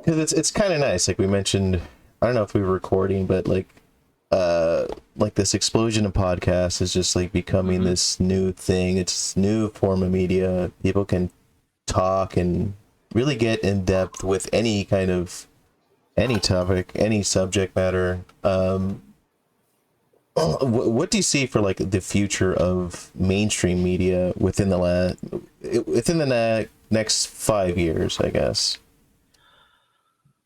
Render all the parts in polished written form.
because it's kind of nice. Like we mentioned, I don't know if we were recording, but like this explosion of podcasts is just like becoming this new thing. It's new form of media. People can talk and really get in depth with any topic, any subject matter. What do you see for like the future of mainstream media within the next 5 years, I guess?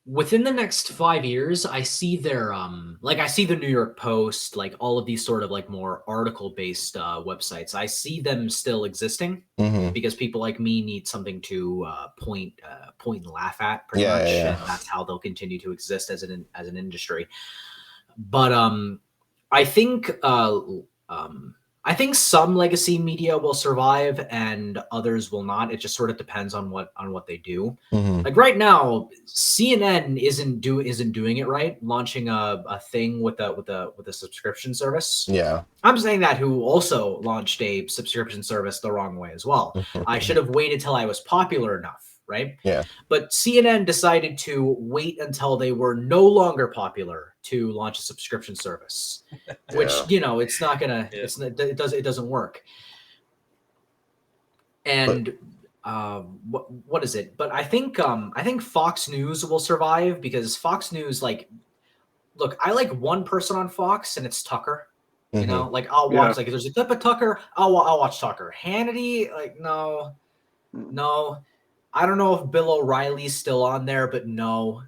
Within the next 5 years, I see their like I see the New York Post, like all of these sort of like more article based websites. I see them still existing Mm-hmm. because people like me need something to point and laugh at, pretty Yeah, much, yeah, and that's how they'll continue to exist as an industry. But I think uh, um, I think some legacy media will survive and others will not. It just sort of depends on what they do. yeah. Mm-hmm. Like right now, CNN isn't doing it right, launching a thing with a subscription service. Yeah. I'm saying that who also launched a subscription service the wrong way as well. I should have waited till I was popular enough, right? Yeah. But CNN decided to wait until they were no longer popular to launch a subscription service, which it's not gonna, it doesn't work. But And what is it? But I think Fox News will survive because Fox News, like, look, I like one person on Fox, and it's Tucker. mm-hmm. Like I'll watch, like, if there's a clip of Tucker, I'll watch Tucker. Hannity, like, no. I don't know if Bill O'Reilly's still on there, but no.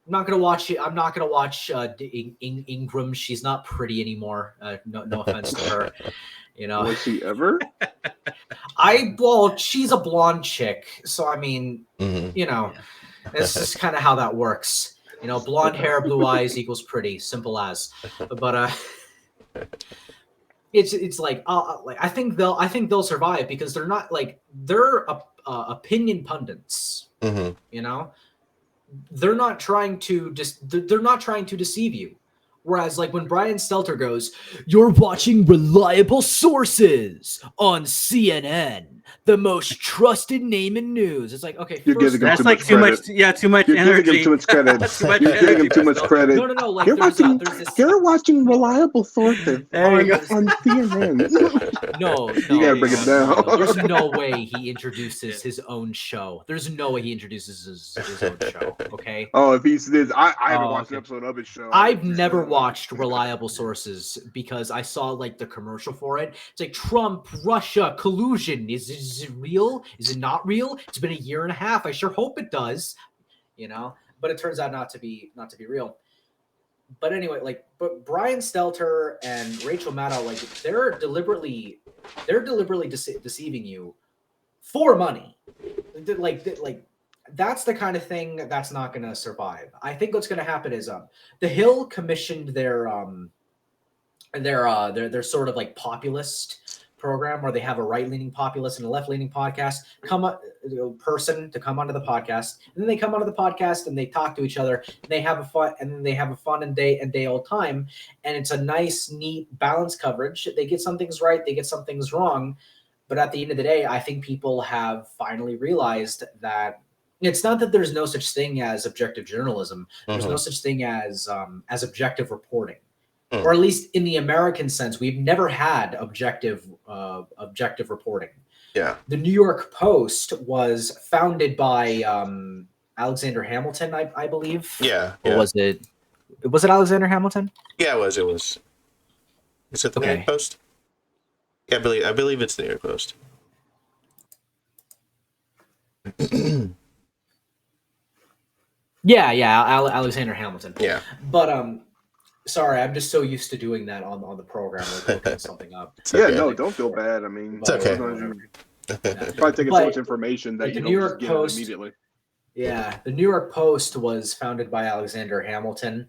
I'm not gonna watch it. I'm not gonna watch Ingram. She's not pretty anymore. No offense to her. Was she ever? She's a blonde chick, so I mean, Mm-hmm. it's just kind of how that works. Blonde hair, blue eyes equals pretty. Simple as. But it's like I think they'll survive because they're not like they're opinion pundits. Mm-hmm. They're not trying to they're not trying to deceive you. Whereas, like, when Brian Stelter goes, "You're watching reliable sources on CNN, the most trusted name in news." It's like, okay, You're giving him that's too like much too credit. much. Yeah, too much You're energy. giving him too much credit. Too much You're giving him energy. too much credit. No. Like, You're watching. there's this. You're watching reliable sources There you on CNN. No, You gotta bring it down. There's no way he introduces his own show. There's no way he introduces his own show. Okay. Oh, if he says, I haven't watched okay. an episode of his show. I've never watched reliable sources because I saw like the commercial for it. It's like Trump, Russia collusion. Is it real? Is it not real? It's been a year and a half. I sure hope it does. But it turns out not to be real. But anyway, but Brian Stelter and Rachel Maddow, like, they're deliberately deceiving you for money. Like that's the kind of thing that's not going to survive. I think what's going to happen is the Hill commissioned their sort of like populist program where they have a right-leaning populist and a left-leaning podcast person to come onto the podcast, and then they come onto the podcast and they talk to each other and they have a fun and day old time, and it's a nice, neat, balanced coverage. They get some things right, they get some things wrong, but at the end of the day, I think people have finally realized that it's not that there's no such thing as objective journalism. There's no such thing as objective reporting. Or at least in the American sense, we've never had objective reporting. Yeah. The New York Post was founded by Alexander Hamilton, I believe. Yeah. Or was it Alexander Hamilton? Yeah, it was. Is it the New York Post? Yeah, I believe it's the New York Post. Alexander Hamilton. Yeah. But sorry, I'm just so used to doing that on the program, like looking something up. Yeah, no, don't feel bad. I mean, it's okay. Probably taking so much information that you don't just get it immediately. Yeah, the New York Post was founded by Alexander Hamilton.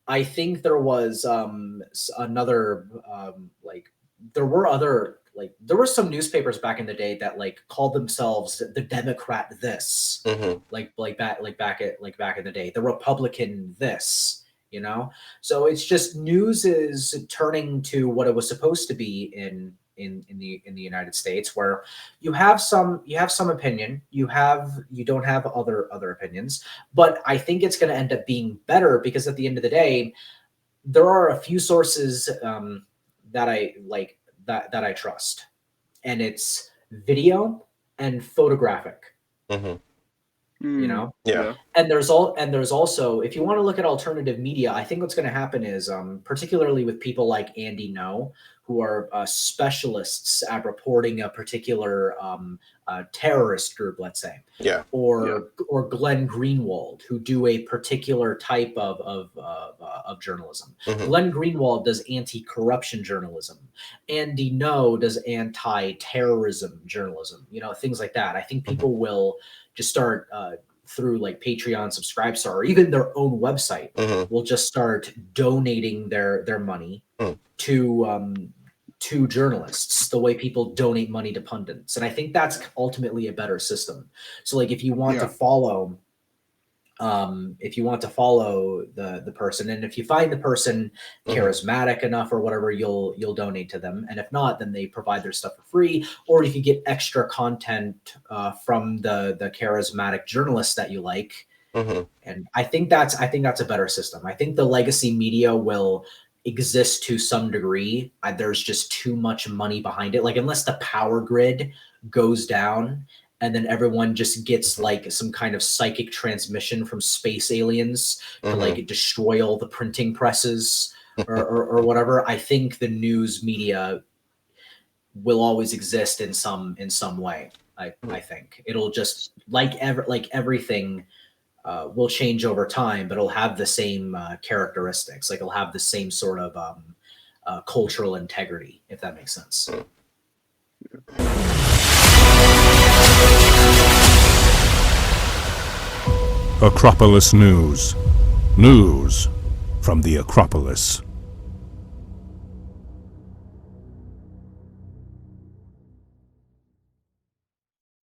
I think there was another there were some newspapers back in the day that like called themselves the Democrat this, back in the day, the Republican this. So it's just news is turning to what it was supposed to be in in the United States, where you have some opinion, you don't have other opinions, but I think it's going to end up being better because at the end of the day, there are a few sources that I like that I trust, and it's video and photographic. Mm-hmm. You know, yeah. And there's also, if you want to look at alternative media, I think what's going to happen is, particularly with people like Andy No, who are specialists at reporting a particular terrorist group, let's say, or Glenn Greenwald, who do a particular type of journalism. Mm-hmm. Glenn Greenwald does anti-corruption journalism. Andy No does anti-terrorism journalism. You know, things like that. I think people will just start through like Patreon, Subscribestar, or even their own website will just start donating their money to journalists, the way people donate money to pundits. And I think that's ultimately a better system. So like if you want to follow the person, and if you find the person charismatic enough or whatever, you'll donate to them, and if not, then they provide their stuff for free, or if you get extra content from the charismatic journalists that you like. And I think that's a better system. I think the legacy media will exist to some degree. There's just too much money behind it. Like unless the power grid goes down and then everyone just gets like some kind of psychic transmission from space aliens to like destroy all the printing presses or whatever, I think the news media will always exist in some way. I think it'll just like everything will change over time, but it'll have the same characteristics. Like it'll have the same sort of cultural integrity, if that makes sense. Acropolis News. News from the Acropolis.